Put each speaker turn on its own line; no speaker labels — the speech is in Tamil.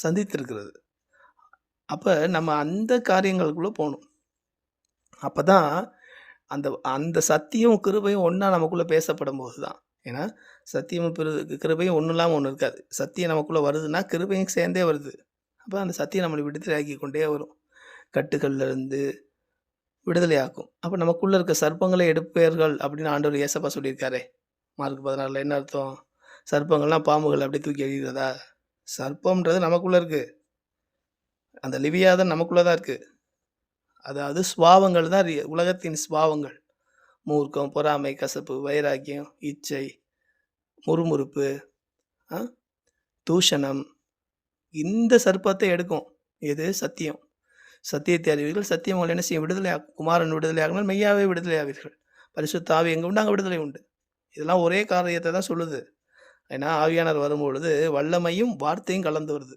சந்தித்திருக்கிறது. அப்ப நம்ம அந்த காரியங்களுக்குள்ள போணும். அப்பதான் அந்த அந்த சத்தியம், கிருபையும் ஒண்ணா நமக்குள்ள பேசப்படும்போது தான். ஏன்னா, சத்தியமும் கிருபையும் ஒண்ணும் இல்லாம ஒண்ணு இருக்காது. சத்தியம் நமக்குள்ள வருதுன்னா, கிருபையும் சேர்ந்தே வருது. அப்ப அந்த சத்தியம் நம்மள விடுதலையாக்கிக் கொண்டே வரும். கட்டுக்கள்ல இருந்து விடுதலையாக்கும். அப்ப நமக்குள்ள இருக்க சர்ப்பங்களை எடுப்பீர்கள் அப்படின்னு ஆண்டவர் இயேசப்பா சொல்லியிருக்காரே. மார்க் 16ல என்ன அர்த்தம்? சர்ப்பங்கள்லாம் பாம்புகள அப்படியே தூக்கி எறிகிறதா? சர்ப்பம்ன்றது நமக்குள்ள இருக்கு. அந்த லிவியாதன் நமக்குள்ள தான் இருக்கு. அதாவது சுபாவங்கள் தான் உலகத்தின் சுபாவங்கள். மூர்க்கம், பொறாமை, கசப்பு, வைராக்கியம், இச்சை, முறுமுறுப்பு, அ தூஷணம். இந்த சர்ப்பத்தை எடுக்கும். எது? சத்தியம். சத்தியத்தை அறிவீர்கள். சத்தியம் உங்களை என்ன செய்யும்? விடுதலையாக்கும். குமாரன் விடுதலையாக்கினால் மெய்யாவே விடுதலையாவீர்கள். பரிசுத்த ஆவி எங்க உண்டு, அங்க விடுதலை உண்டு. இதெல்லாம் ஒரே காரியத்த தான் சொல்லுது. ஏன்னா, ஆவியானவர் வரும்பொழுது வல்லமையும், வார்த்தையும் கலந்து வருது.